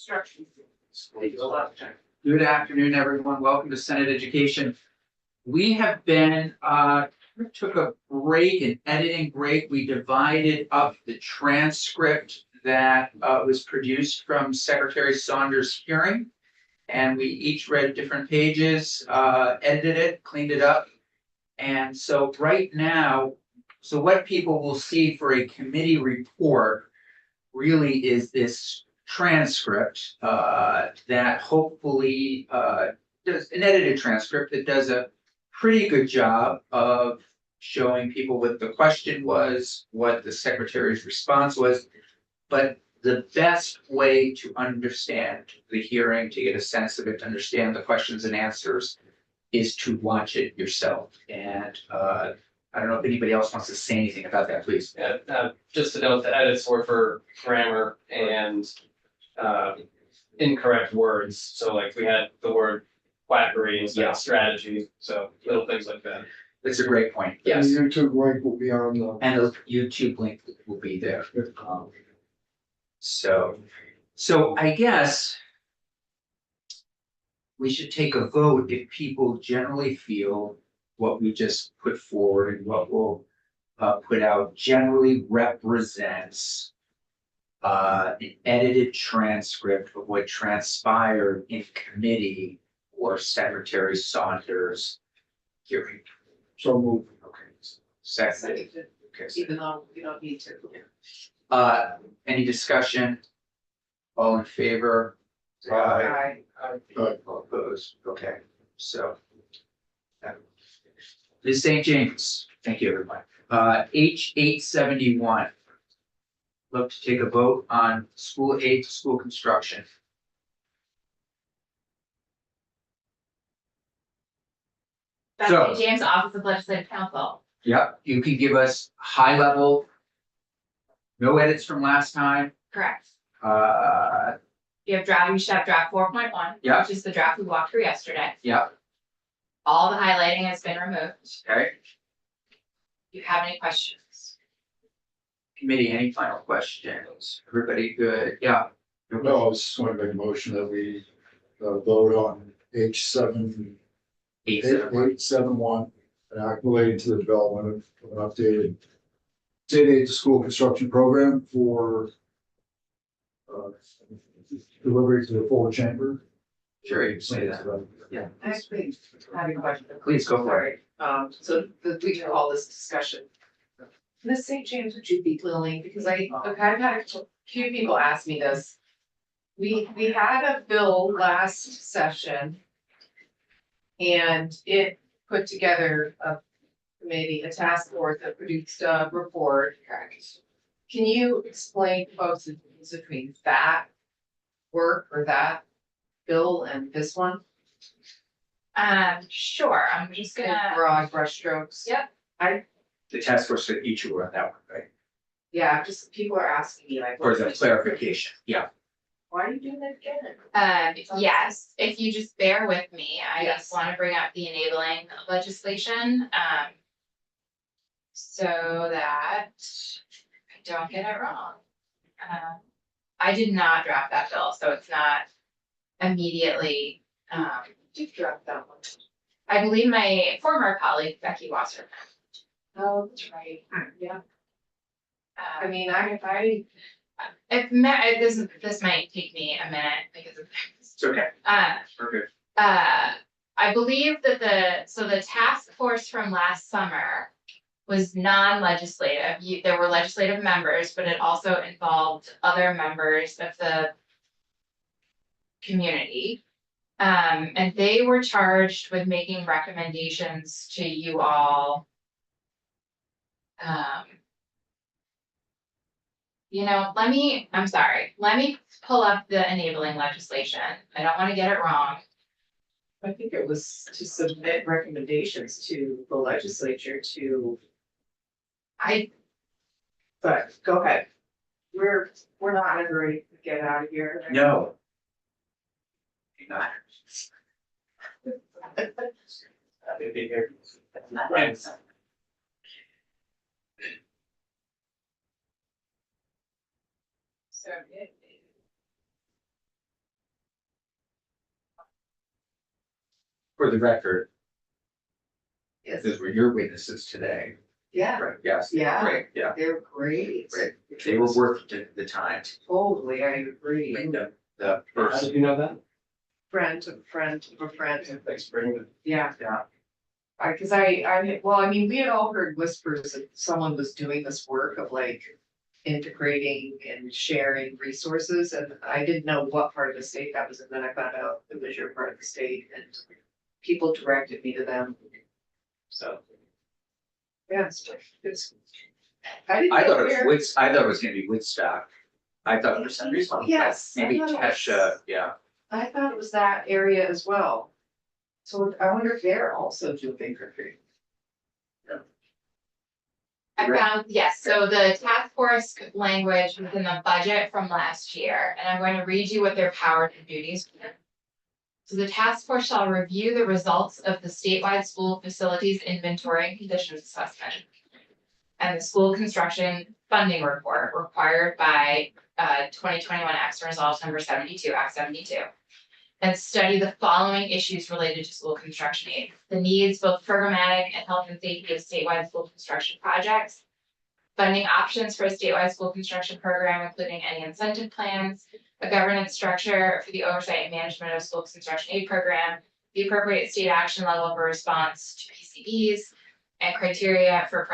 Construction. Good afternoon, everyone. Welcome to Senate Education. We have been, took a break, an editing break. We divided up the transcript that was produced from Secretary Saunders' hearing. And we each read different pages, edited it, cleaned it up. And so right now, so what people will see for a committee report really is this transcript that hopefully does an edited transcript that does a pretty good job of showing people what the question was, what the secretary's response was. But the best way to understand the hearing, to get a sense of it, to understand the questions and answers, is to watch it yourself. And I don't know if anybody else wants to say anything about that, please. Yeah, just to note, the edits were for grammar and incorrect words. So like we had the word quackery instead of strategy. So little things like that. That's a great point. The Yes. YouTube link will be on the. And the YouTube link will be there. So I guess we should take a vote if people generally feel what we just put forward and what we'll put out generally represents an edited transcript of what transpired in committee or Secretary Saunders' hearing. So move. Okay. Second. Okay. Even though we don't need to. Any discussion? All in favor? Aye. All opposed? Okay, so. Ms. St. James, thank you, everyone. H 871. Look to take a vote on school aid to school construction. So- That's James Office of Legislative Counsel. Yep, you can give us high level. No edits from last time. Correct. Yeah, You should have draft 4.1. Yeah. Which is the draft we walked through yesterday. okay. All the highlighting has been removed. Do you have any questions? Committee, any final questions? Everybody good? Yeah. No, I was just going to make a motion that we vote on H 871, an act relating to the development of an updated state aid to school construction program for delivery to the full chamber. Sure, you can say that. Yeah. Actually, I have a question. Please go for it. So we can call this discussion. Ms. St. James, would you be willing, because I've had a few people ask me this. We had a bill last session. And it put together a task force that produced a report. Can you explain to folks the difference between that work or that bill and this one? Sure, I'm just In gonna, broad brushstrokes. Yep. The task force that each will run that one, right? Yeah, just people are asking me like. For the clarification, yeah. Why are you doing that again? yes, if you just bear with me, I Yes. just wanna bring up the enabling legislation, so that I don't get it wrong. I did not draft that bill, so it's not immediately, You've dropped that one. I believe my former colleague Becky Wasser. Oh, that's right. Yeah, I mean, This might take me a minute because of. It's okay. Okay. I believe that the task force from last summer was non-legislative. There were legislative members, but it also involved other members of the community. And they were charged with making recommendations to you all. I'm sorry, let me pull up the enabling legislation. I don't wanna get it wrong. I think it was to submit recommendations to the legislature but go ahead. We're not in a hurry to get out of here. No. You're not. Happy to be here. So for the record, Yes, those were your witnesses today. yeah, Right, yes. Yeah. Great, yeah, they're great. Right. They were worth the time. Totally, I agree. Linda, the How first, did you know that? Friend of a friend of a friend, Thanks for bringing it. yeah. yeah, Well, I mean, we had all heard whispers that someone was doing this work of like integrating and sharing resources, and I didn't know what part of the state that was, and then I found out it was your part of the state, and people directed me to them. So. Yeah, it's. didn't I know thought it where- was I thought it was gonna be Woodstock. I thought for some reason. Yes. I Maybe thought it was- Kesha, yeah. I thought it was that area as well. So I wonder if they're also doing recruiting. I found, yes, so the task force language was in the budget from last year, and I'm going to read you what their powers and duties were. So the task force shall review the results of the statewide school facilities inventory and conditions assessment. And the school construction funding report required by 2021 Act Resolve number 72, Act 72. And study the following issues related to school construction aid. The needs, both programmatic and health and safety of statewide school construction projects. Funding options for a statewide school construction program, including any incentive plans. A governance structure for the oversight and management of school construction aid program. The appropriate state action level for response to PCBs. And criteria for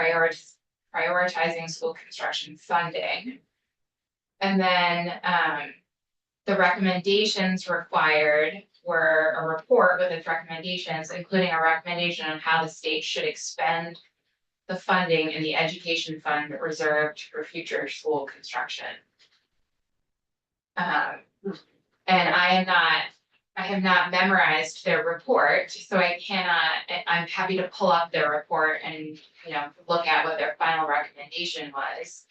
prioritizing school construction funding. And then the recommendations required were a report with its recommendations, including a recommendation on how the state should expend the funding in the education fund reserved for future school construction. And I have not memorized their report, so I'm happy to pull up their report and, look at what their final recommendation was.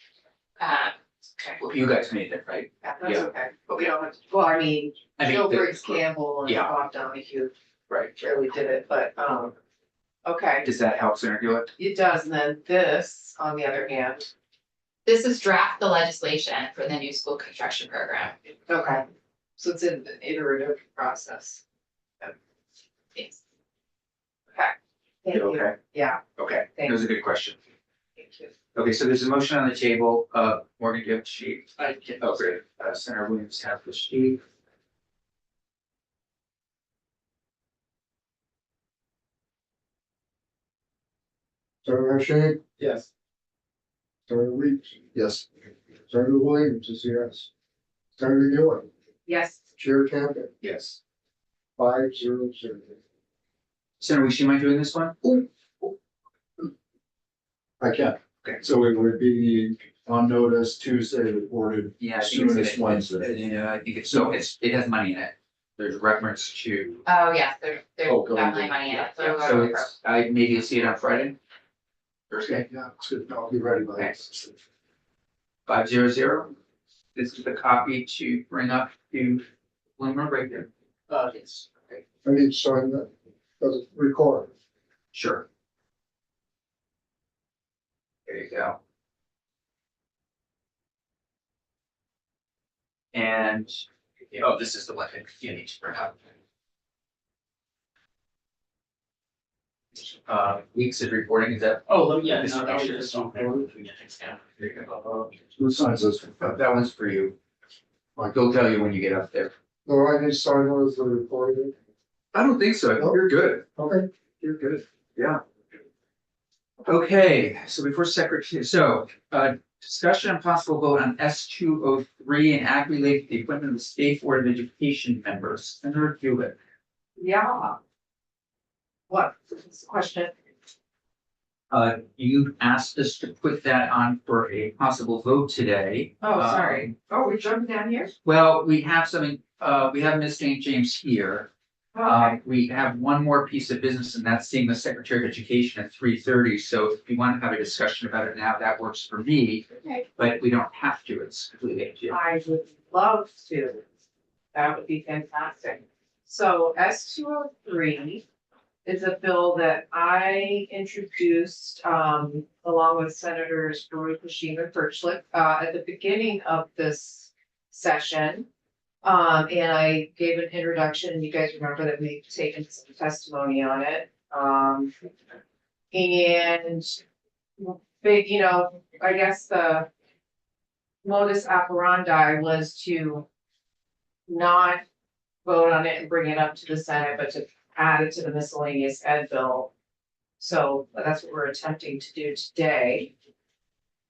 Well, you guys made it, right? That's Yeah. okay, but we don't have to, well, I mean, I mean, Joe the- Briggs Campbell and Yeah. Bob Donahue Right. really did it, but, okay, Does that help Senator Gillett? it does, and then this, on the other hand, This is draft the legislation for the new school construction program. okay, so it's in the iterative process. Yes. Okay. Thank you, Okay, yeah, okay, Thank that was a good question. thank you. Okay, so there's a motion on the table, Morgan, do you have the sheet? I get. Oh, great, Senator Williams has the sheet. Senator Shea, Yes. Senator Weeks. Yes. Senator Williams is yes. Senator Gillen, Yes, Chair Campbell, Yes. 5-0. Senator Weeks, you mind doing this one? I can. Okay. So it would be on notice Tuesday reported. Yeah, I think Soon it's as Wednesday. Yeah, I think it's, so it has money in it. There's reference to, Oh, yes, there's Oh, go definitely ahead. money in it, so so. it's, maybe you'll see it on Friday. Thursday, Yeah, it's good. I'll be ready by Okay. then. 500. This is the copy to bring up to Bloomberg right there. Yes. Okay. I need to sign that. Does it record? Sure. There you go. And, oh, this is the one that you need to bring up. Weeks of reporting, is that? Oh, let me, yeah, This no, that was is- just on paper. Yeah, thanks, yeah. There you go. Who signs this? That one's for you. Like, he'll tell you when you get up there. No, I need to sign those that are recorded. I don't think so. No? You're good. Okay. You're good. Yeah. Okay, so before secretary, discussion and possible vote on S-203 and act related to the appointment of the State Board of Education members. Senator Hewitt. yeah. What, what's the question? You asked us to put that on for a possible vote today. Oh, sorry, oh, we're jumping down here? Well, we have something, we have Ms. St. James here. Okay, We have one more piece of business, and that's seeing the Secretary of Education at 3:30. So if you want to have a discussion about it now, that works for me. Okay. But we don't have to. It's completely up to you. I would love to, that would be fantastic. So S-203 is a bill that I introduced, along with Senators Baruch, Hashim, and Birchliff, at the beginning of this session. And I gave an introduction, you guys remember that we've taken some testimony on it, and big, I guess the modus operandi was to not vote on it and bring it up to the Senate, but to add it to the miscellaneous ed bill. So that's what we're attempting to do today.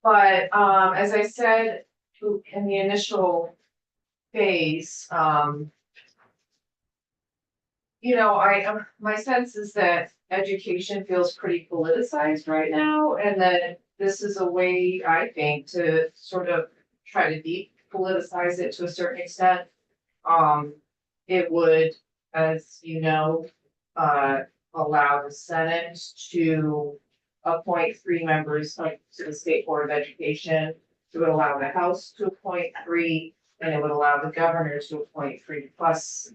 But as I said in the initial phase, my sense is that education feels pretty politicized right now, and that this is a way, I think, to sort of try to depoliticize it to a certain extent. It would, as you know, allow the Senate to appoint 3 members to the State Board of Education. It would allow the House to appoint 3, and it would allow the governor to appoint 3 plus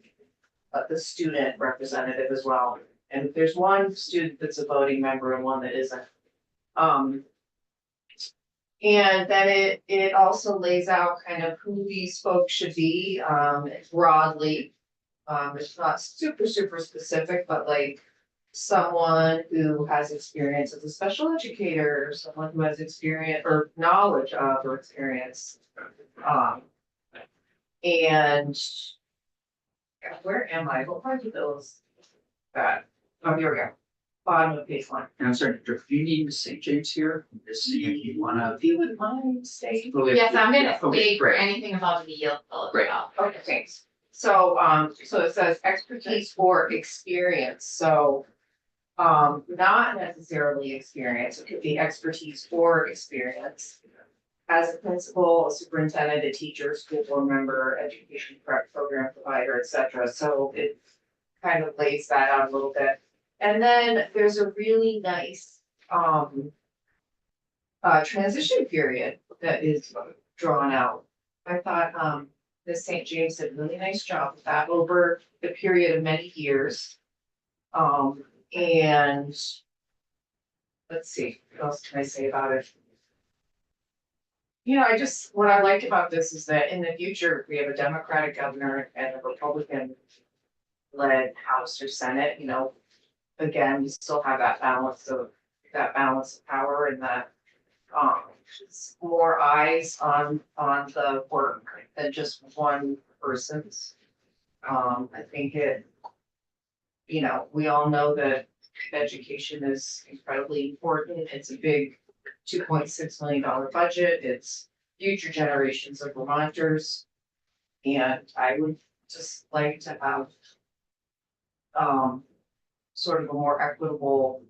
the student representative as well. And there's one student that's a voting member and one that isn't. And then it also lays out kind of who these folks should be, broadly. It's not super specific, but like someone who has experience as a special educator, someone who has experience or knowledge of or experience. And where am I? What part of those? That, oh, here we go. Bottom of page 1. And I'm sorry, do you need St. James here? You wanna? If you would mind staying. Yes, I'm gonna Okay, stay for great. anything above the yield bill as Great. well. Okay, thanks. So, so it says expertise or experience, so. Not necessarily experience, it could be expertise or experience. As a principal, a superintendent, a teacher, school board member, education prep program provider, et cetera, so it kind of lays that out a little bit. And then there's a really nice, transition period that is drawn out. I thought, the St. James did a really nice job with that over the period of many years. And let's see, what else can I say about it? What I liked about this is that in the future, if we have a Democratic governor and a Republican-led House or Senate, again, we still have that balance of power and that more eyes on the work than just one person's. I think we all know that education is incredibly important. It's a big $2.6 million budget. It's future generations of Vermonters. And I would just like to have sort of a more equitable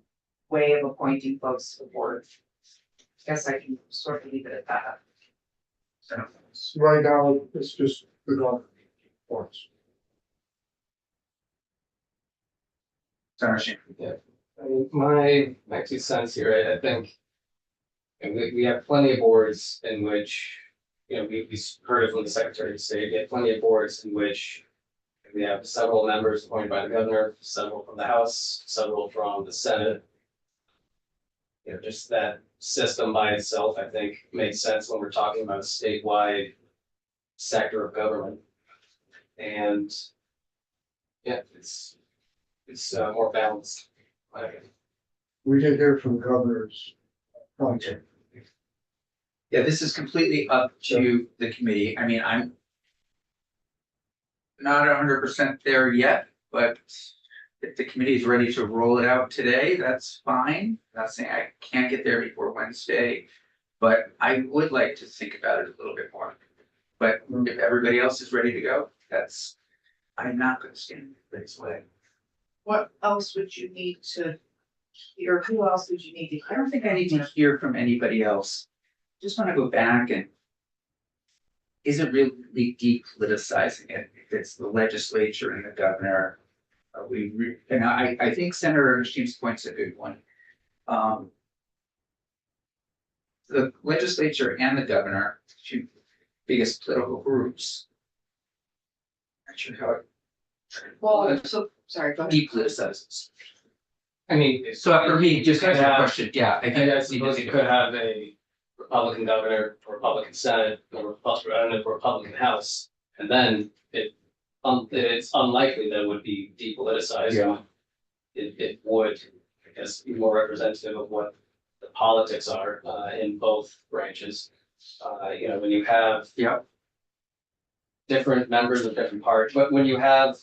way of appointing folks to the board. I guess I can sort of leave it at that. So, Right now, it's just the government points. sorry. I mean, my 2 cents here, I think. And we have plenty of boards in which, we heard it from the Secretary of State, we have plenty of boards in which. We have several members appointed by the governor, several from the House, several from the Senate. Just that system by itself, I think, makes sense when we're talking about a statewide sector of government. And yeah, it's more balanced. I think. We did hear from governors. Project. Yeah, this is completely up to the committee. I mean, I'm not 100% there yet, but if the committee is ready to roll it out today, that's fine. Not saying I can't get there before Wednesday, but I would like to think about it a little bit more. But if everybody else is ready to go, I'm not gonna stand in anybody's way. What else would you need to hear? Who else would you need to I hear? don't think I need to hear from anybody else. Just wanna go back and is it really depoliticizing it? If it's the legislature and the governor, I think Senator Ernestine's point's a good one. The legislature and the governor, 2 biggest political groups. Not sure how it Well, so, sorry, go ahead. depoliticizes. I mean, So for me, just could as a have- question, yeah, I think I that's. suppose you could have a Republican governor, a Republican Senate, a Republican House, And then it's unlikely that it would be depoliticized. Yeah. It would, I guess, be more representative of what the politics are, in both branches. When you have Yep. different members of different parties, but when you have,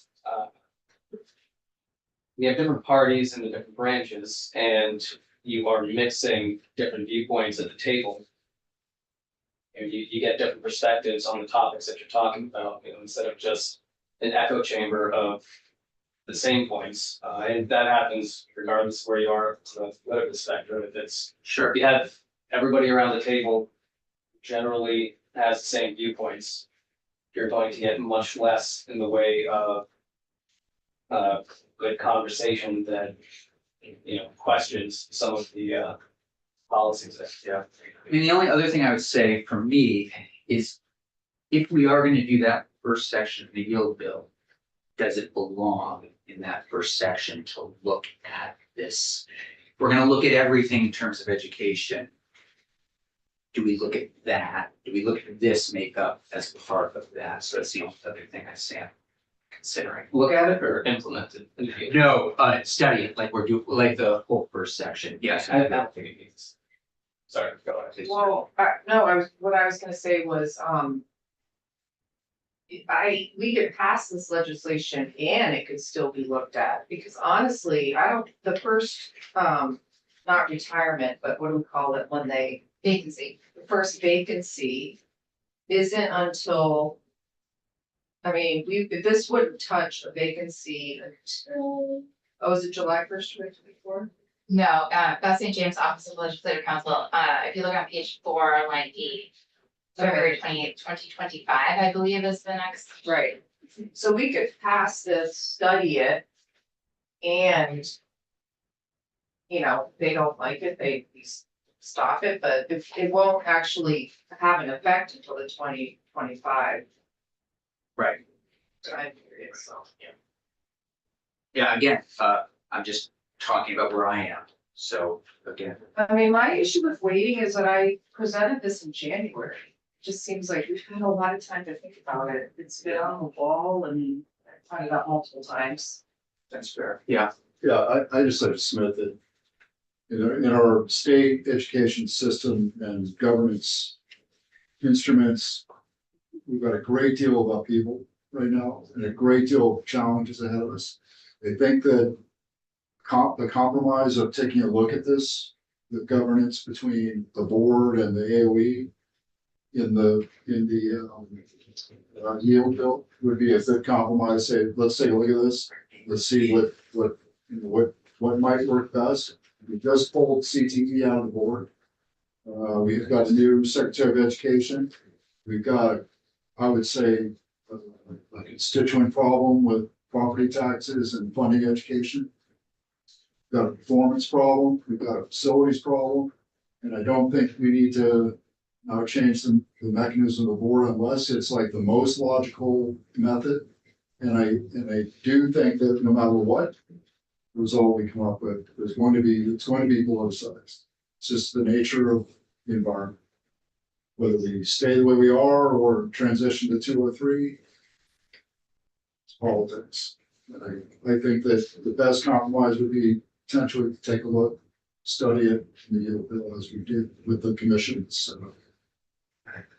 different parties in the different branches and you are mixing different viewpoints at the table. You get different perspectives on the topics that you're talking about, instead of just an echo chamber of the same points. And that happens regardless of where you are on the political spectrum. Sure. If you have everybody around the table generally has the same viewpoints, you're going to get much less in the way of good conversation than, questions some of the policies that, yeah. I mean, the only other thing I would say for me is if we are gonna do that first section of the yield bill, does it belong in that first section to look at this? We're gonna look at everything in terms of education. Do we look at that? Do we look at this makeup as part of that? So that's the only other thing I say I'm considering. Look at it or implement it. No, study it like we're doing, like the whole first section. Yes. I don't think it needs. Sorry, go ahead. Well, no, what I was gonna say was, we could pass this legislation and it could still be looked at, because honestly, the first, not retirement, but what do we call it when they, Vacancy. the first vacancy isn't until, I mean, this wouldn't touch a vacancy until, is it July 1st, 2024? No, Beth St. James Office of Legislative Counsel, if you look on page 4, line 8, February 28th, 2025, I believe is the next. Right, so we could pass this, study it, and they don't like it, they stop it, but if it won't actually have an effect until the 2025 Right. time period, so. Yeah, again, I'm just talking about where I am. So again, I mean, my issue with waiting is that I presented this in January. Just seems like we've had a lot of time to think about it. It's been on the wall and I've tried it out multiple times. that's fair. Yeah. Yeah, I just like to submit that in our state education system and governance instruments, we've got a great deal of upheaval right now and a great deal of challenges ahead of us. I think that the compromise of taking a look at this, the governance between the board and the AOE in the yield bill would be a good compromise. Say, let's take a look at this. Let's see what might work best. We just pulled CTE out of the board. We've got a new Secretary of Education. We've got, I would say, a constituent problem with property taxes and funding education. We've got a performance problem. We've got a facilities problem. And I don't think we need to now change the mechanism of the board unless it's like the most logical method. And I do think that no matter what result we come up with, it's going to be politicized. It's just the nature of the environment. Whether we stay the way we are or transition to 203, it's politics. And I think that the best compromise would be potentially to take a look, study it, in the yield bill as we did with the commission. So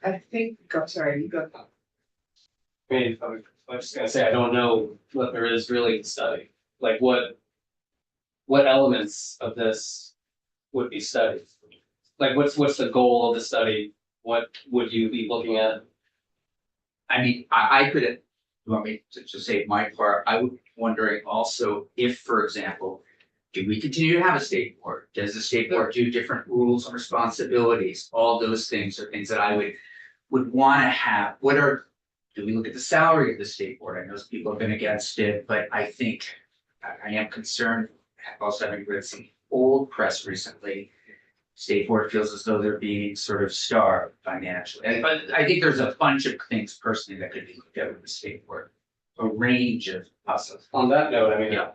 I think, I'm sorry, you go. I mean, I'm just gonna say, I don't know what there is really to study, like what elements of this would be studied? Like, what's the goal of the study? What would you be looking at? I mean, I could, you want me to say my part, I would wondering also if, for example, do we continue to have a state board? Does the state board do different rules and responsibilities? All those things are things that I would want to have. Do we look at the salary of the state board? I know people have been against it, but I think I am concerned, also having read some old press recently. State board feels as though they're being sort of starved financially. But I think there's a bunch of things personally that could be looked at with the state board. A range of possibilities. On that note, I mean, Yeah.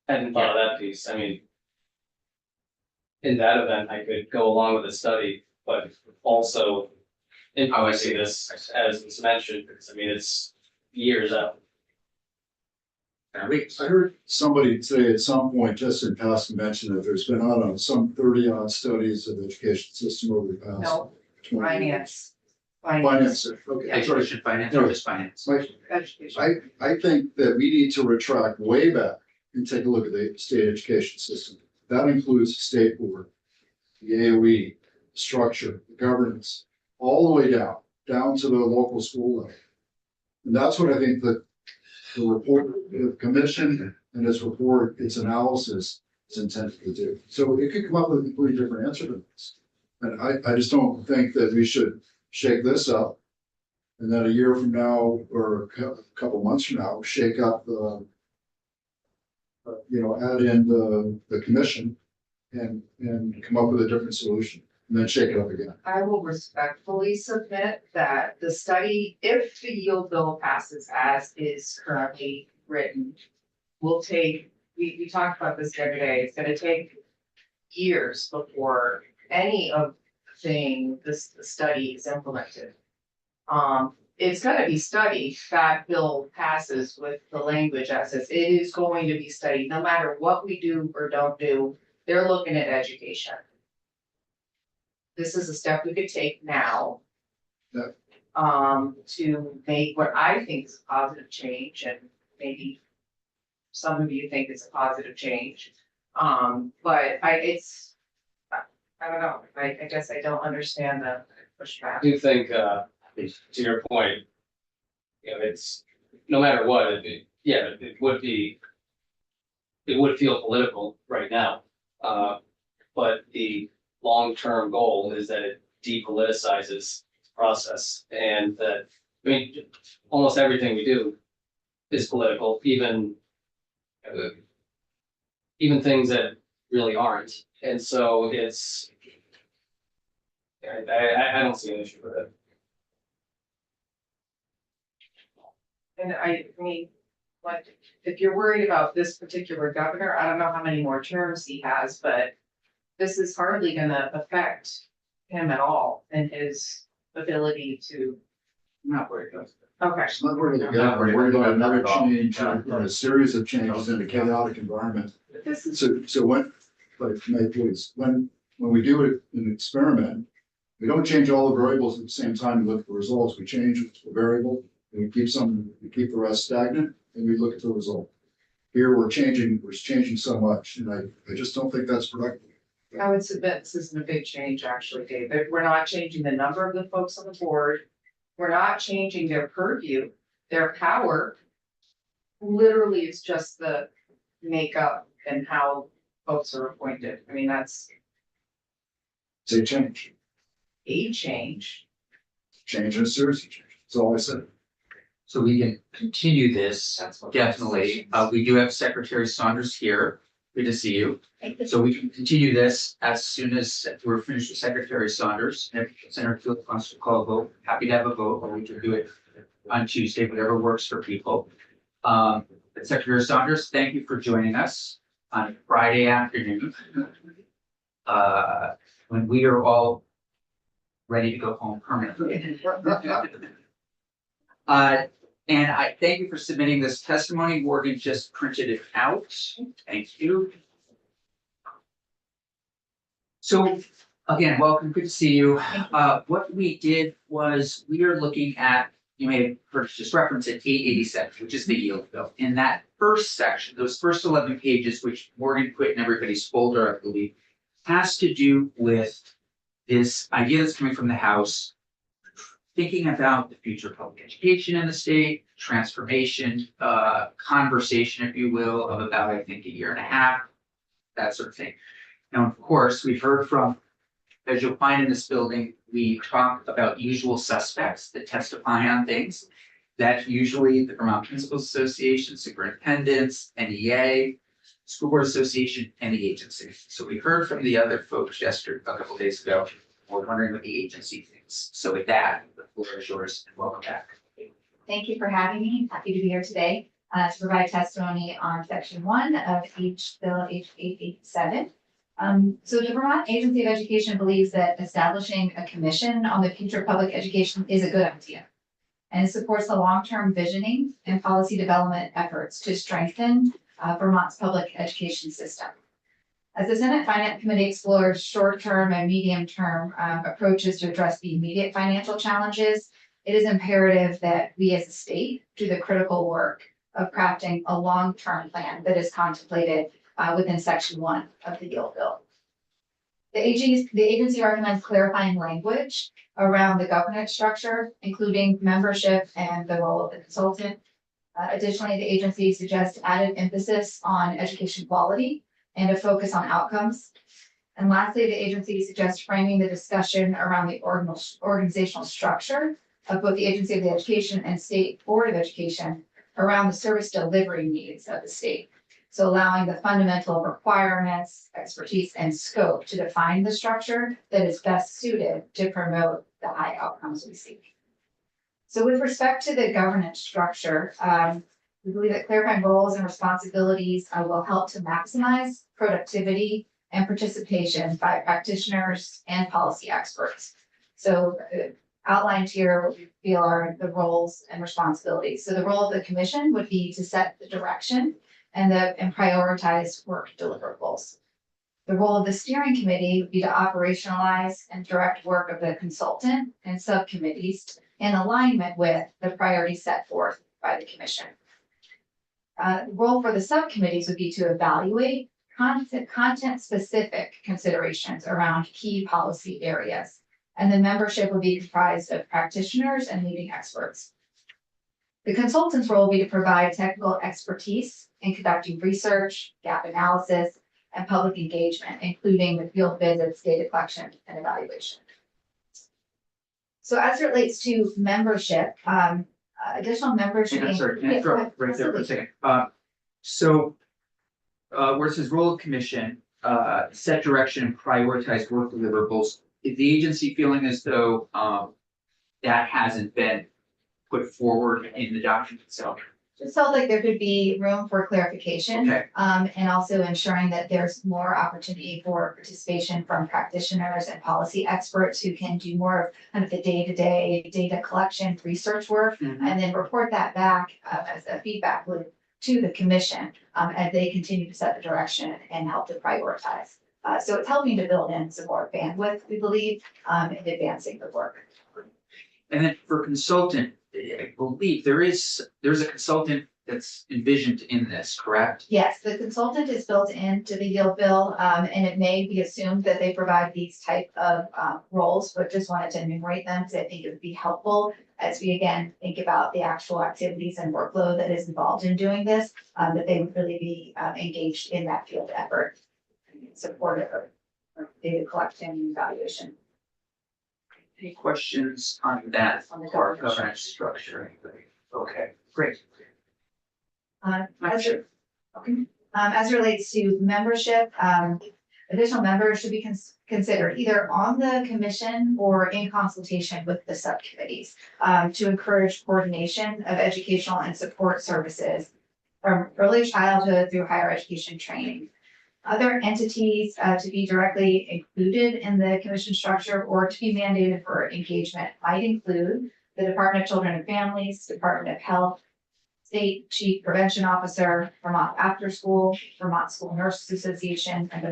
I hadn't thought of that piece, I mean. In that event, I could go along with the study, but also implementing this, as was mentioned, because I mean, it's years out. Weeks. I heard somebody say at some point, just in passing, mention that there's been, I don't know, some 30-odd studies of the education system over the past. No, 20 years. finance. Finance, okay, Yeah. sorry. Education, finance, or just finance? Mike, Education. I think that we need to retract way back and take a look at the state education system. That includes the state board, the AOE, the structure, the governance, all the way down to the local school level. And that's what I think that the report, the commission and its report, its analysis is intended to do. So it could come up with a completely different answer to this. And I just don't think that we should shake this up. And then a year from now, or a couple months from now, shake up the, add in the commission and come up with a different solution, and then shake it up again. I will respectfully submit that the study, if the yield bill passes as is currently written, will take, we talked about this the other day, it's gonna take years before any of the study is implemented. It's gonna be studied, that bill passes with the language as is, it is going to be studied, no matter what we do or don't do, they're looking at education. This is a step we could take now. Yeah. To make what I think is a positive change, and maybe some of you think it's a positive change. But I don't know, I guess I don't understand the I pushback. do think, to your point, it's, no matter what, it would feel political right now. But the long-term goal is that it depoliticizes the process, and that, I mean, almost everything we do is political, even things that really aren't. And so it's, I don't see an issue with it. And I mean, like, if you're worried about this particular governor, I don't know how many more terms he has, but this is hardly gonna affect him at all and his ability to, I'm not worried about it. okay. It's not worried about, I'm worried about another change, a series of changes in a chaotic environment. This is, So when, like, May, please, when we do an experiment, we don't change all the variables at the same time and look at the results. We change the variable and we keep the rest stagnant and we look at the result. Here, we're changing so much, and I just don't think that's productive. I would submit this isn't a big change, actually, David. We're not changing the number of the folks on the board. We're not changing their purview, their power. Literally, it's just the makeup and how folks are appointed. I mean, that's Say change, a change. change and a series of changes. That's all I said. So we can continue this, That's what. definitely. We do have Secretary Saunders here. Good to see you. So we can continue this as soon as we're finished with Secretary Saunders. And if Senator Field wants to call a vote, happy to have a vote, or we can do it on Tuesday, whatever works for people. But Secretary Saunders, thank you for joining us on Friday afternoon. When we are all ready to go home permanently. And I thank you for submitting this testimony. Morgan just printed it out. Thank you. So again, welcome, good to see you. What we did was we are looking at, you may have heard just reference it, 887, which is the yield bill. In that first section, those first 11 pages, which Morgan put in everybody's folder, I believe, has to do with this idea that's coming from the House, thinking about the future of public education in the state, transformation, conversation, if you will, of about, I think, a year and a half, that sort of thing. Now, of course, we've heard from, as you'll find in this building, we talk about usual suspects that testify on things. That's usually the Vermont Principals Association, superintendents, NEA, School Board Association, and the agency. So we heard from the other folks yesterday, a couple days ago. We're wondering what the agency thinks. So with that, the floor is yours and welcome back. Thank you for having me. Happy to be here today to provide testimony on section 1 of H Bill H 887. So the Vermont Agency of Education believes that establishing a commission on the future of public education is a good idea. And it supports the long-term visioning and policy development efforts to strengthen Vermont's public education system. As the Senate Finance Committee explores short-term and medium-term approaches to address the immediate financial challenges, it is imperative that we as a state do the critical work of crafting a long-term plan that is contemplated within Section 1 of the Yield Bill. The agency recommends clarifying language around the governance structure, including membership and the role of the consultant. Additionally, the agency suggests added emphasis on education quality and a focus on outcomes. And lastly, the agency suggests framing the discussion around the organizational structure of both the Agency of Education and State Board of Education around the service delivery needs of the state. So allowing the fundamental requirements, expertise, and scope to define the structure that is best suited to promote the high outcomes we seek. So with respect to the governance structure, we believe that clarifying roles and responsibilities will help to maximize productivity and participation by practitioners and policy experts. So outlined here, what we feel are the roles and responsibilities. So the role of the commission would be to set the direction and prioritize work deliverables. The role of the steering committee would be to operationalize and direct work of the consultant and subcommittees in alignment with the priorities set forth by the commission. The role for the subcommittees would be to evaluate content-specific considerations around key policy areas. And the membership would be comprised of practitioners and leading experts. The consultant's role will be to provide technical expertise in conducting research, gap analysis, and public engagement, including the field visits, data collection, and evaluation. So as it relates to membership, additional membership. And I'm sorry, can I interrupt right there for a second? Where it says role of commission, set direction and prioritize work deliverables, is the agency feeling as though that hasn't been put forward in the document itself? Just felt like there could be room for clarification. Okay. And also ensuring that there's more opportunity for participation from practitioners and policy experts who can do more of kind of the day-to-day data collection, research work, and then report that back as a feedback loop to the commission as they continue to set the direction and help to prioritize. So it's helping to build in some more bandwidth, we believe, in advancing the work. And then for consultant, I believe there's a consultant that's envisioned in this, correct? Yes, the consultant is built into the Yield Bill, and it may be assumed that they provide these type of roles, but just wanted to enumerate them because I think it would be helpful as we again think about the actual activities and workload that is involved in doing this, that they would really be engaged in that field effort, supportive of data collection and evaluation. Any questions on that On the part, governance governance structure? Okay, great. As it relates to membership, additional members should be considered either on the commission or in consultation with the subcommittees to encourage coordination of educational and support services from early childhood through higher education training. Other entities to be directly included in the commission structure or to be mandated for engagement might include the Department of Children and Families, Department of Health, State Chief Prevention Officer, Vermont After School, Vermont School Nurses Association, and the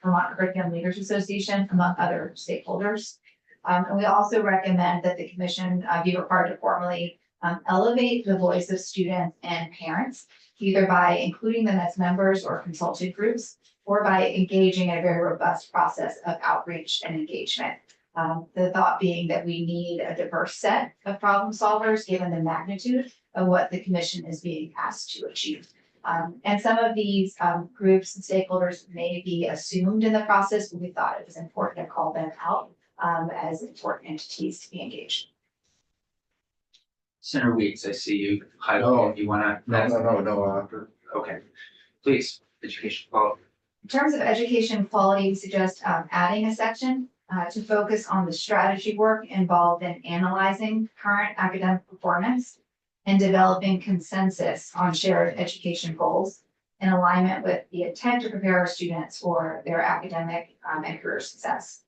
Vermont Curriculum Leaders Association, among other stakeholders. And we also recommend that the commission be required to formally elevate the voice of students and parents, either by including them as members or consulted groups, or by engaging in a very robust process of outreach and engagement. The thought being that we need a diverse set of problem solvers, given the magnitude of what the commission is being asked to achieve. And some of these groups and stakeholders may be assumed in the process, but we thought it was important to call them out as important entities to be engaged. Senator Weeks, I see you highlighting, you wanna? No, after. Okay, please, education follow. In terms of education quality, we suggest adding a section to focus on the strategy work involved in analyzing current academic performance and developing consensus on shared education goals in alignment with the intent to prepare our students for their academic and career success.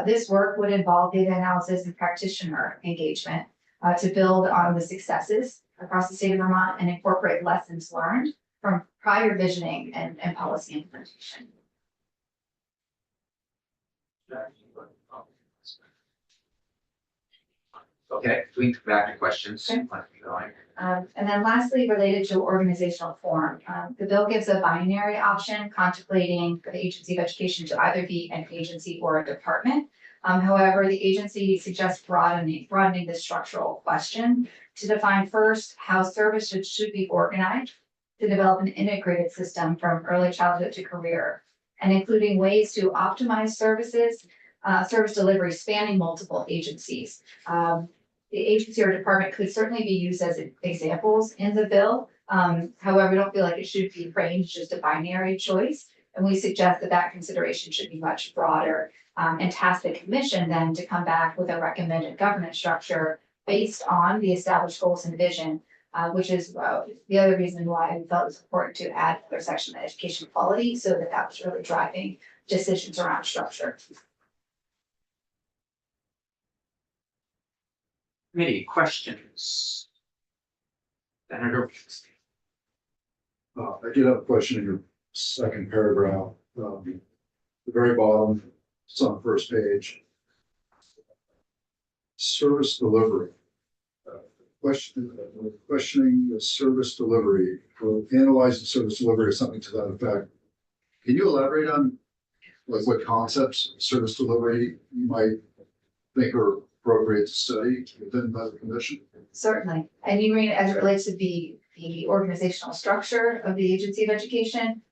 This work would involve data analysis and practitioner engagement to build on the successes across the state of Vermont and incorporate lessons learned from prior visioning and policy implementation. Okay, we can come back to questions. Okay. Keep going. And then lastly, related to organizational form, the bill gives a binary option contemplating for the agency of education to either be an agency or a department. However, the agency suggests broadening the structural question to define first how services should be organized to develop an integrated system from early childhood to career, and including ways to optimize services, service delivery spanning multiple agencies. The agency or department could certainly be used as examples in the bill. However, we don't feel like it should be framed as just a binary choice. And we suggest that consideration should be much broader and task the commission then to come back with a recommended governance structure based on the established goals and vision, which is the other reason why we felt it was important to add another section of education quality, so that was really driving decisions around structure. Committee questions? Senator. I did have a question in your second paragraph, the very bottom, it's on the first page. Service delivery. Questioning the service delivery, or analyzing service delivery or something to that effect. Can you elaborate on like what concepts of service delivery you might think are appropriate to study within the commission? Certainly, and you mean as it relates to the organizational structure of the agency of education,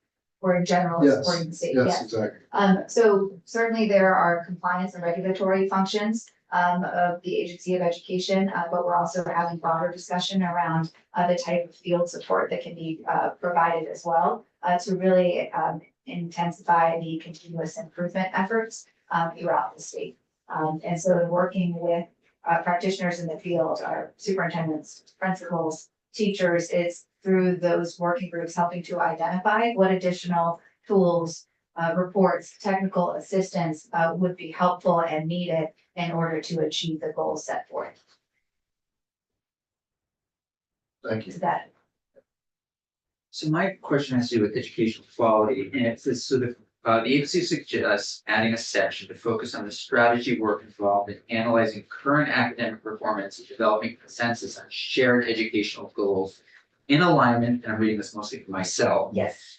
or in general Yes, supporting the state? Yes, exactly. So certainly there are compliance and regulatory functions of the agency of education, but we're also having broader discussion around the type of field support that can be provided as well to really intensify the continuous improvement efforts throughout the state. And so working with practitioners in the field, our superintendents, principals, teachers, is through those working groups helping to identify what additional tools, reports, technical assistance would be helpful and needed in order to achieve the goals set forth. Thank you. To that, So my question has to do with educational quality, and it says, so the agency suggests adding a section to focus on the strategy work involved in analyzing current academic performance and developing consensus on shared educational goals in alignment, and I'm reading this mostly for myself, yes.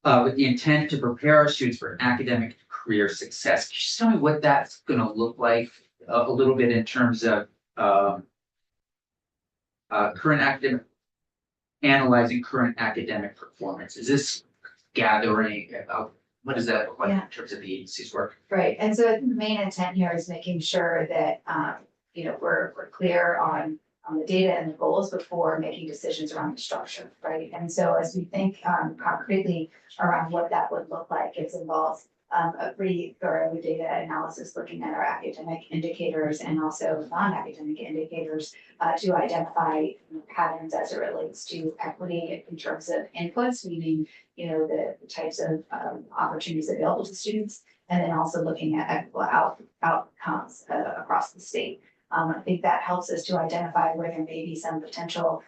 with the intent to prepare our students for academic and career success. Can you just tell me what that's gonna look like a little bit in terms of analyzing current academic performance? Is this gathering, what does that look like in terms of the agency's work? Right, and so I think the main intent here is making sure that, we're clear on the data and the goals before making decisions around the structure, right? And so as we think concretely around what that would look like, it involves a pretty thorough data analysis looking at our academic indicators and also non-academic indicators to identify patterns as it relates to equity in terms of inputs, meaning, the types of opportunities available to students, and then also looking at equitable outcomes across the state. I think that helps us to identify where there may be some potential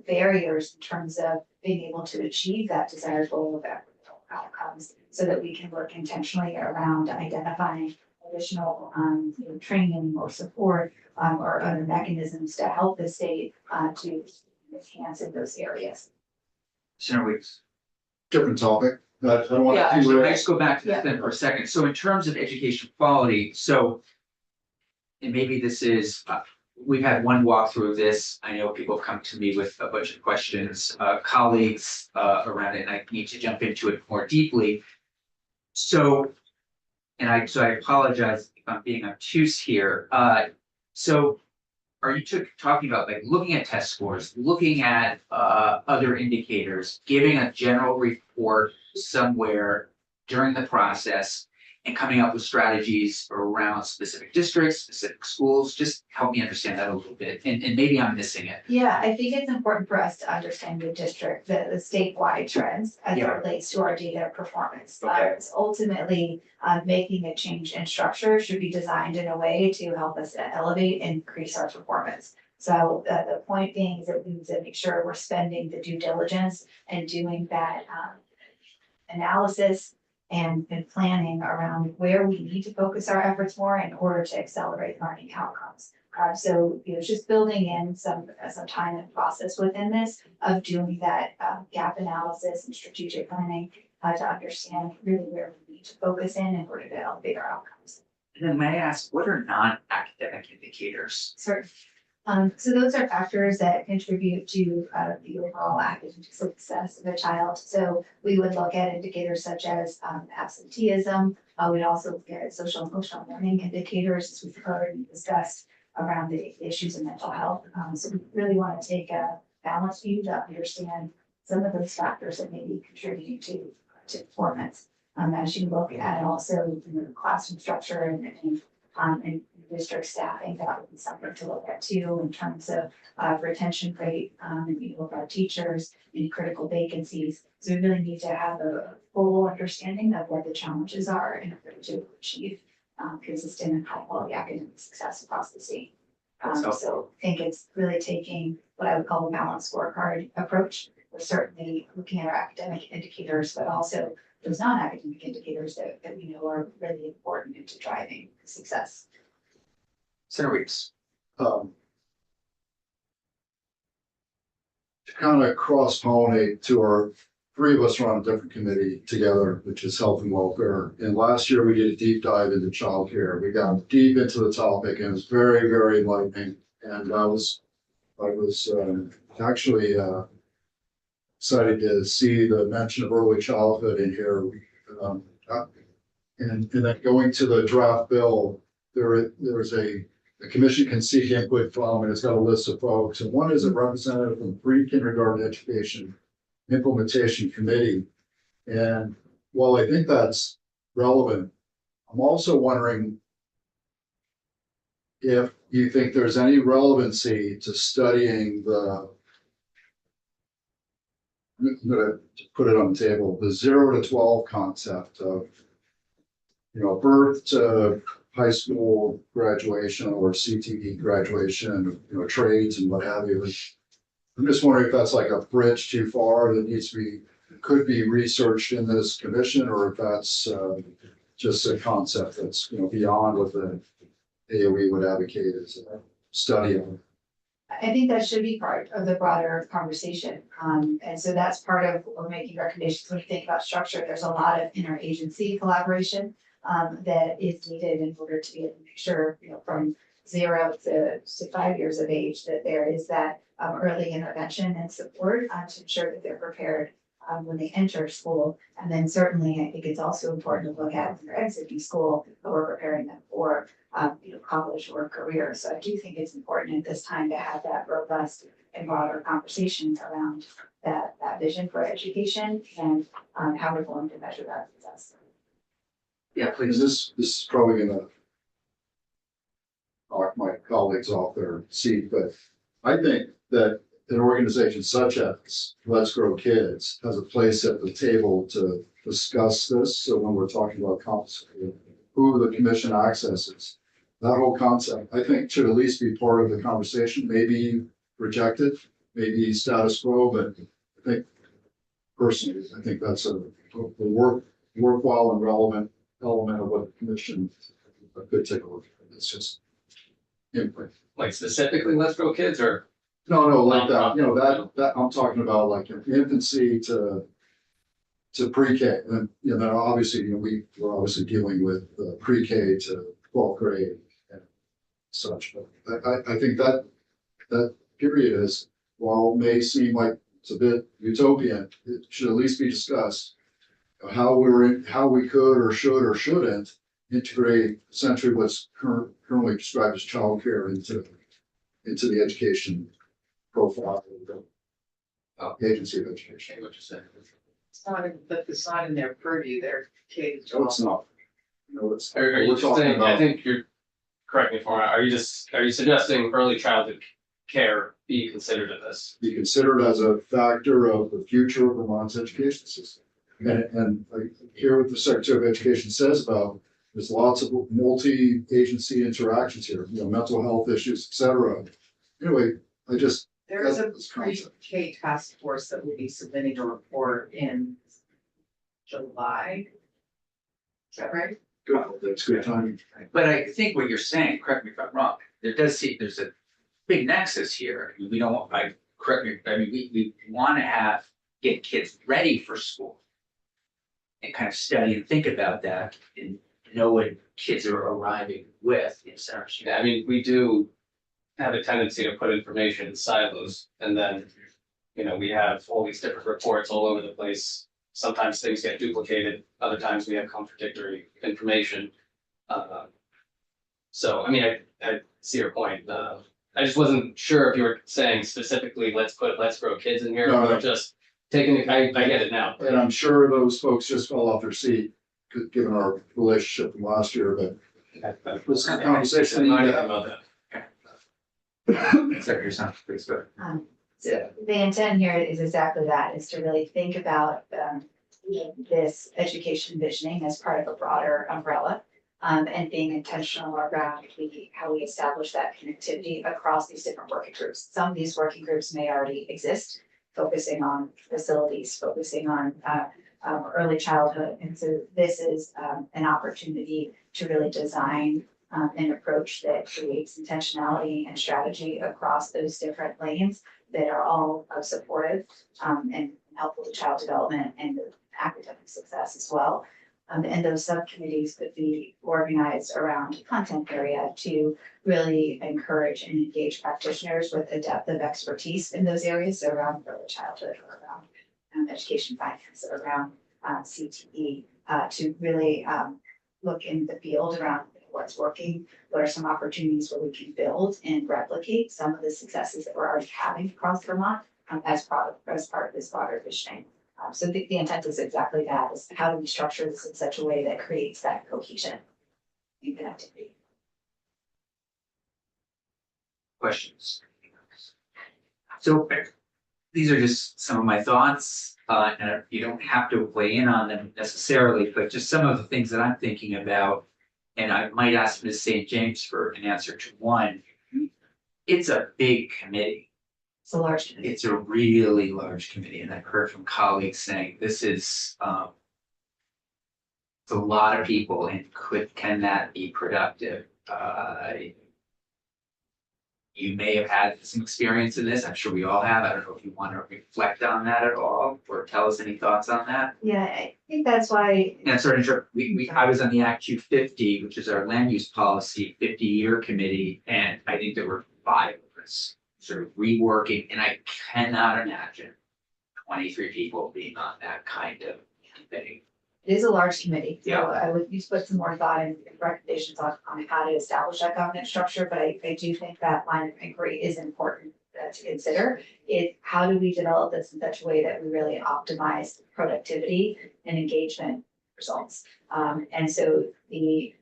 barriers in terms of being able to achieve that desired goal of equitable outcomes, so that we can work intentionally around identifying additional training or support or other mechanisms to help the state to enhance in those areas. Senator Weeks. Different topic. I don't want Yeah, to. actually, let's go back to this then for a second. So in terms of education quality, and maybe this is, we've had one walkthrough of this. I know people have come to me with a bunch of questions, colleagues around it, and I need to jump into it more deeply. So I apologize if I'm being obtuse here. So are you talking about like looking at test scores, looking at other indicators, giving a general report somewhere during the process, and coming up with strategies around specific districts, specific schools. Just help me understand that a little bit, and maybe I'm missing it. Yeah, I think it's important for us to understand the district, the statewide trends as it Yeah. relates to our data performance. Okay. It's ultimately, making a change in structure should be designed in a way to help us elevate and increase our performance. So the point being is that we need to make sure we're spending the due diligence and doing that, analysis and planning around where we need to focus our efforts more in order to accelerate learning outcomes. So, just building in some time and process within this of doing that, gap analysis and strategic planning, to understand really where we need to focus in order to elevate our outcomes. And then may I ask, what are non-academic indicators? Sure. So those are factors that contribute to, the overall academic success of a child. So we would look at indicators such as, absenteeism. We'd also look at social emotional learning indicators, as we've heard and discussed around the issues of mental health. So we really want to take a balanced view to understand some of those factors that may be contributing to performance. As you look at also, classroom structure and district staffing, that would be something to look at too, in terms of retention rate, and of our teachers, any critical vacancies. So we really need to have a full understanding of what the challenges are in order to achieve consistent and high quality academic success across the state. So I think it's really taking what I would call a balanced scorecard approach. We're certainly looking at our academic indicators, but also those non-academic indicators that we know are really important into driving success. Senator Weeks. To kind of cross pollinate to our, three of us are on a different committee together, which is health and welfare. And last year we did a deep dive into childcare. We got deep into the topic and it was very, very enlightening. And I was actually excited to see the mention of early childhood in here. And then going to the draft bill, there is the commission can seek input from, and it's got a list of folks, and one is a representative from pre-kindergarten education implementation committee. And while I think that's relevant, I'm also wondering if you think there's any relevancy to studying I'm gonna put it on the table, the 0 to 12 concept of, birth to high school graduation or CTE graduation, trades and what have you. I'm just wondering if that's like a bridge too far that needs to be, could be researched in this commission, or if that's just a concept that's, beyond what the AOE would advocate as a study of. I think that should be part of the broader conversation. And so that's part of what we're making recommendations. When you think about structure, there's a lot of interagency collaboration that is needed in order to be able to make sure, from 0 to 5 years of age, that there is that early intervention and support to ensure that they're prepared when they enter school. And then certainly, I think it's also important to look at when they're exiting school, but we're preparing them for college or career. So I do think it's important at this time to have that robust and broader conversation around that vision for education and how we're going to measure that success. Yeah, Because please. this is probably gonna knock my colleagues off their seat, but I think that an organization such as Let's Grow Kids has a place at the table to discuss this. So when we're talking about who the commission accesses, that whole concept, I think, should at least be part of the conversation, maybe rejected, maybe status quo, but I think personally, I think that's a worthwhile and relevant element of what the commission could take a look at. It's just input. Like specifically Let's Grow Kids, or? No, like that, that I'm talking about, like infancy to pre-K, and obviously, we're obviously dealing with pre-K to 12th grade and such, but I think that period is, while may seem like it's a bit utopian, it should at least be discussed. How we could or should or shouldn't integrate essentially what's currently described as childcare into the education profile of the agency of education. What you said. But it's not in their purview, they're K to So it's not. You know, it's. Are you we're talking saying, I about- think you're, correct me if I'm wrong, are you suggesting early childhood care be considered in this? Be considered as a factor of the future of Vermont's education system. And I hear what the Secretary of Education says about, there's lots of multi-agency interactions here, you know, mental health issues, et cetera. Anyway, I just, There is a That's concept. pre-K task force that will be submitting a report in July. Is that right? good, that's good timing. But I think what you're saying, correct me if I'm wrong, there's a big nexus here. I mean, we don't, we wanna get kids ready for school. And kind of study and think about that and know what kids are arriving with, essentially. Yeah, I mean, we do have a tendency to put information in silos and then, you know, we have all these different reports all over the place. Sometimes things get duplicated, other times we have contradictory information. So, I mean, I see your point. I just wasn't sure if you were saying specifically, let's grow kids in here, No, no. or just taking, I get it now. And I'm sure those folks just fell off their seat, given our relationship from last year, but this conversation. I'm not talking about that. Sorry, something, please, go. So the intent here is exactly that, is to really think about this education visioning as part of a broader umbrella. And being intentional around how we establish that connectivity across these different working groups. Some of these working groups may already exist, focusing on facilities, focusing on early childhood. And so this is an opportunity to really design an approach that creates intentionality and strategy across those different lanes that are all supportive and helpful to child development and academic success as well. And those subcommittees could be organized around content area to really encourage and engage practitioners with a depth of expertise in those areas, so around early childhood, or around education finance, or around CTE, to really look in the field around what's working, what are some opportunities where we can build and replicate some of the successes that we're already having across Vermont as part of this broader visioning. So the intent is exactly that, is how do we structure this in such a way that creates that cohesion and connectivity. Questions? So these are just some of my thoughts, and you don't have to weigh in on them necessarily, but just some of the things that I'm thinking about. And I might ask Ms. St. James for an answer to one. It's a big committee. It's a large committee. It's a really large committee, and I've heard from colleagues saying this is it's a lot of people, and can that be productive? You may have had some experience in this. I'm sure we all have. I don't know if you want to reflect on that at all, or tell us any thoughts on that. Yeah, I think that's why. And sorry to interrupt. I was on the Act 250, which is our land use policy 50-year committee, and I think there were 5 of us sort of reworking, and I cannot imagine 23 people being on that kind of committee. It is a large committee, so Yeah. I would need to put some more thought and recommendations on how to establish that governance structure, but I do think that line of inquiry is important to consider. How do we develop this in such a way that we really optimize productivity and engagement results? And so the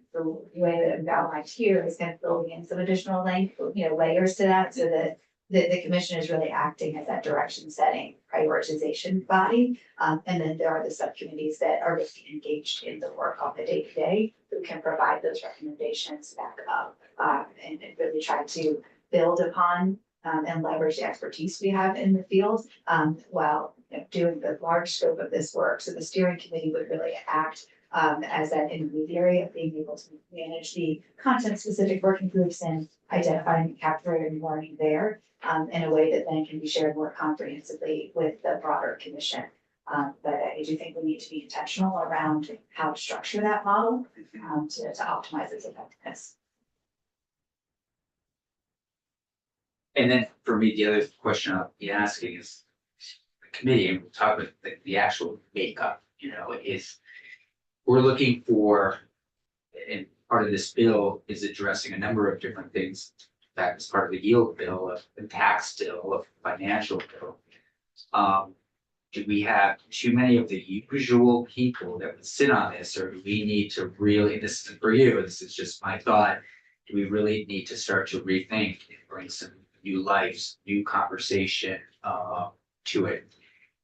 way that I've outlined here is kind of building in some additional layers to that, so that the commission is really acting as that direction setting prioritization body. And then there are the subcommittees that are really engaged in the work on the day-to-day, who can provide those recommendations back up and really try to build upon and leverage the expertise we have in the field while doing the large scope of this work. So the steering committee would really act as that intermediary of being able to manage the content-specific working groups and identifying and capturing learning there in a way that then can be shared more comprehensively with the broader commission. But I do think we need to be intentional around how to structure that model to optimize its effectiveness. And then for me, the other question I'll be asking is the committee, and we'll talk about the actual makeup, is we're looking for, and part of this bill is addressing a number of different things. In fact, it's part of the yield bill, a tax bill, a financial bill. do we have too many of the usual people that would sit on this, or do we need to really, this isn't for you, this is just my thought. Do we really need to start to rethink and bring some new life, new conversation to it?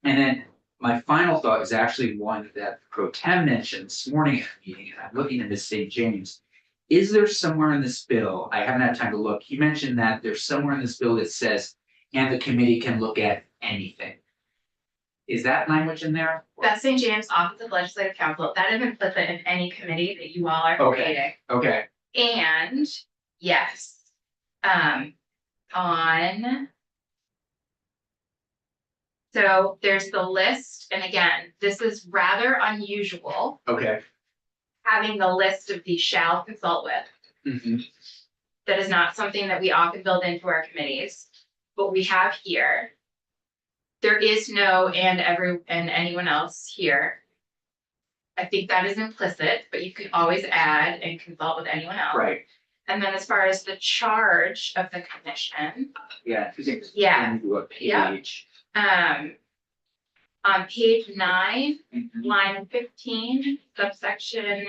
And then my final thought is actually one that Pro Tem mentioned this morning at the meeting, and I'm looking at Ms. St. James. Is there somewhere in this bill, I haven't had time to look, he mentioned that there's somewhere in this bill that says, and the committee can look at anything. Is that language in there? That's St. James Office of Legislative Counsel. That is implicit in any committee that you all are Okay. creating. Okay, And yes, on. So there's the list, and again, this is rather unusual, okay. having the list of these shall consult with. Mhm. That is not something that we often build into our committees, but we have here. There is no and anyone else here. I think that is implicit, but you can always add and consult with anyone else. Right, And then as far as the charge of the commission, yeah. Yeah. Do a Yeah. page. on page 9, Mhm. line 15, subsection,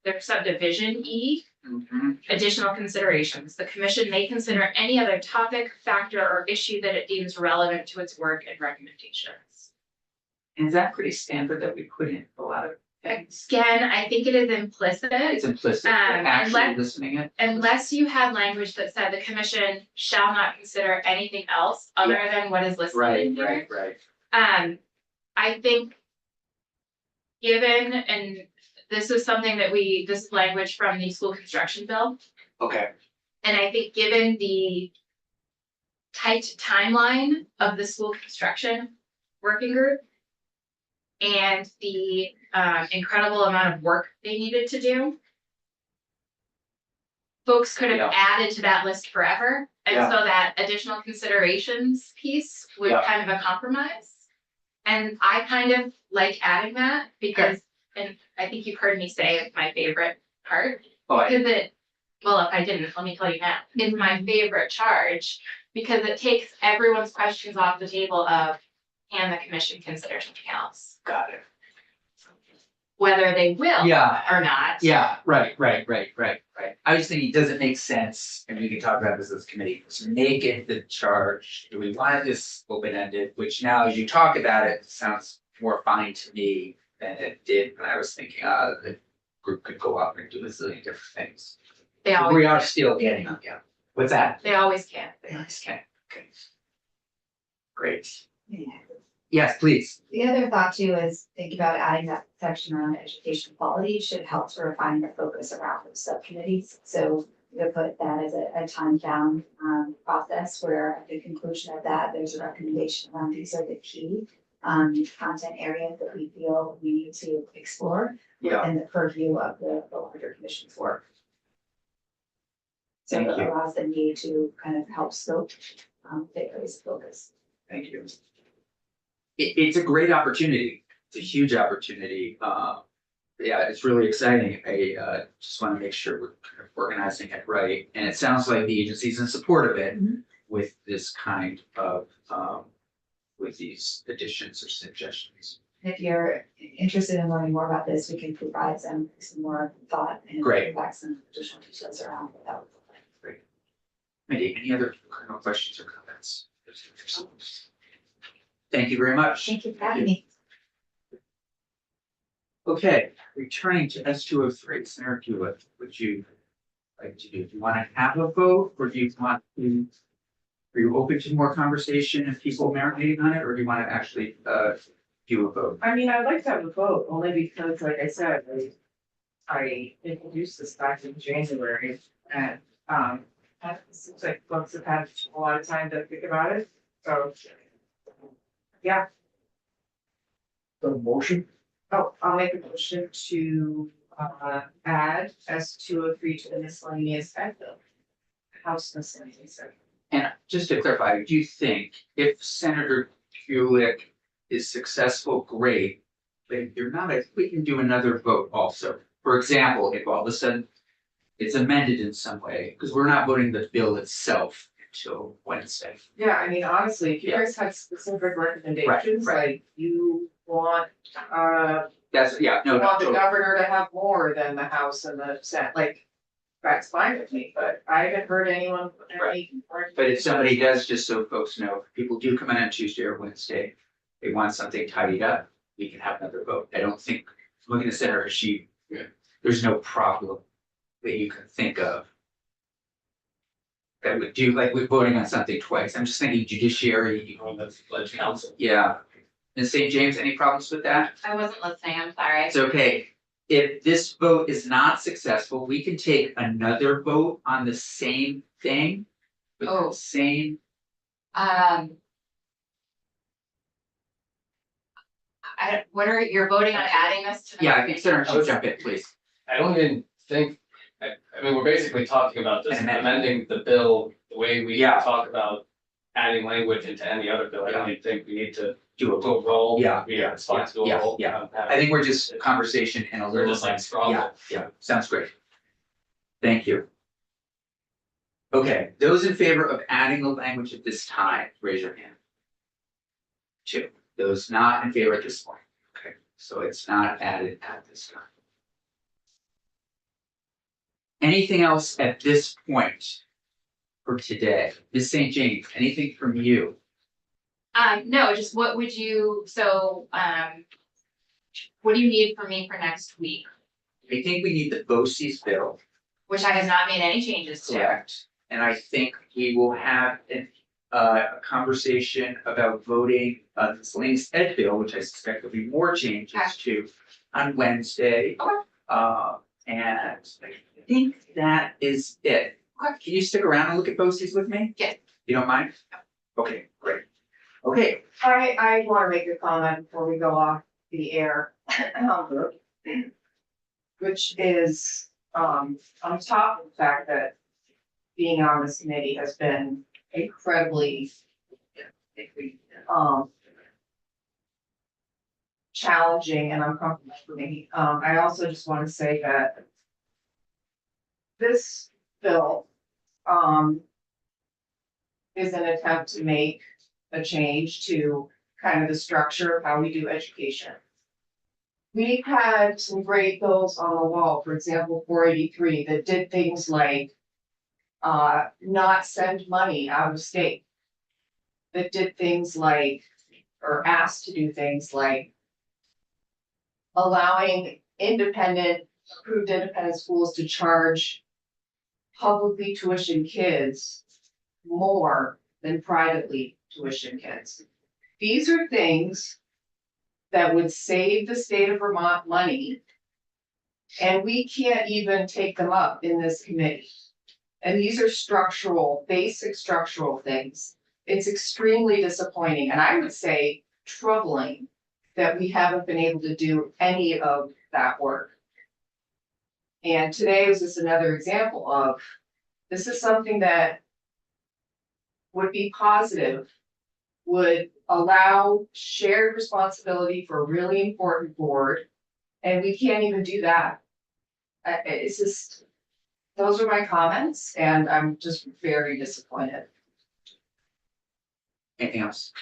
there's subdivision E. Mhm. Additional considerations. The commission may consider any other topic, factor, or issue that it deems relevant to its work and recommendations. And is that pretty standard that we put in a lot of things? Again, I think it is implicit, It's implicit, but actually unless- listening it. unless you had language that said the commission shall not consider anything else other than what is listed in Right, here. right. I think given, and this is something that this is language from the school construction bill. Okay, And I think given the tight timeline of the school construction working group and the incredible amount of work they needed to do, folks could have Yeah. added to that list forever. And Yeah. so that additional considerations piece was Yeah. kind of a compromise. And I kind of like adding that because, and I think you've heard me say it's my favorite part. oh, Because well, if I didn't, let me tell you now, it's my favorite charge, because it takes everyone's questions off the table of, can the commission consider something else? got it. Whether they will Yeah. or not. Yeah, right. I was thinking, does it make sense, and we can talk about this as a committee, to make it the charge, do we want this open-ended, which now as you talk about it, sounds more fine to me than it did when I was thinking, the group could go up and do a zillion different things. They We always, are still getting them, yeah. What's that? they always can. Okay, okay. Great. Yes, please. The other thought too is think about adding that section around education quality should help to refine the focus around those subcommittees. So you could put that as a time bound process where at the conclusion of that, there's a recommendation around these are the key content areas that we feel we need to explore Yeah. within the purview of the larger commission's work. So Thank it you. allows the need to kind of help scope the areas of focus. Thank you. It's a great opportunity. It's a huge opportunity. Yeah, it's really exciting. I just want to make sure we're kind of organizing it right. And it sounds like the agency's in support of it Mhm. with this kind of, with these additions or suggestions. If you're interested in learning more about this, we can provide some more thought and Great. bring back some additional details around what that would look like. Mindy, any other questions or comments? Thank you very much. Thank you for having me. Okay, returning to S203, Senator Hewitt, would you like to do? Do you want to have a vote, or do you want to? Are you open to more conversation and people marinating on it, or do you want to actually do a vote? I mean, I'd like to have a vote, only because, like I said, I introduced this back in January, and, it seems like folks have had a lot of time to think about it, so. Yeah, The motion, I'll make a motion to, add S203 to the miscellaneous ed bill. House miscellaneous ed. And just to clarify, do you think if Senator Hewitt is successful, great, but if you're not, I think we can do another vote also. For example, if all of a sudden it's amended in some way, because we're not voting the bill itself, till Wednesday. Yeah, I mean, honestly, if you guys had specific recommendations, right. like you want, That's, yeah, no, you no, want the totally. governor to have more than the House and the Senate, like, that's fine with me, but I haven't heard anyone. But if somebody does, just so folks know, if people do come in on Tuesday or Wednesday, they want something tidied up, we can have another vote. I don't think, looking at Senator Sheep, there's no problem that you can think of that would do, like, with voting on something twice. I'm just thinking judiciary, That's ledge council. yeah. And St. James, any problems with that? I wasn't listening, I'm sorry. It's okay. If this vote is not successful, we can take another vote on the same thing. With Oh. the same, You're voting on adding this to the. yeah, I think Senator should jump in, please. I don't even think, I mean, we're basically talking about just An amendment. amending the bill the way we Yeah. talk about adding language into any other bill. I don't even think we need to Do a do a roll. Yeah, Yeah, it's fine to do a yeah, roll. yeah. I think we're just conversation and a We're little. just like straw. Yeah, yeah, sounds great. Thank you. Okay, those in favor of adding the language at this time, raise your hand. 2, those not in favor at this point, okay, so it's not added at this time. Anything else at this point for today? Ms. St. James, anything from you? No, just what would you, what do you need from me for next week? I think we need the BOCES bill. Which I have not made any changes to. Correct. And I think we will have a conversation about voting the miscellaneous ed bill, which I suspect there'll be more changes to on Wednesday. Okay. And I think that is it. Okay. Can you stick around and look at BOCES with me? Yes. You don't mind? Okay, great. Okay, I wanna make a comment before we go off the air. Which is, on top of the fact that being on this committee has been incredibly, challenging and uncomfortable for me. I also just wanna say that this bill, is an attempt to make a change to kind of the structure of how we do education. We had some great bills on the wall, for example, 483, that did things like not send money out of state. That did things like, or asked to do things like allowing approved independent schools to charge publicly tuition kids more than privately tuition kids. These are things that would save the state of Vermont money. And we can't even take them up in this committee. And these are structural, basic structural things. It's extremely disappointing, and I would say troubling that we haven't been able to do any of that work. And today was just another example of, this is something that would be positive, would allow shared responsibility for a really important board, and we can't even do that. It's just, those are my comments, and I'm just very disappointed. anything else?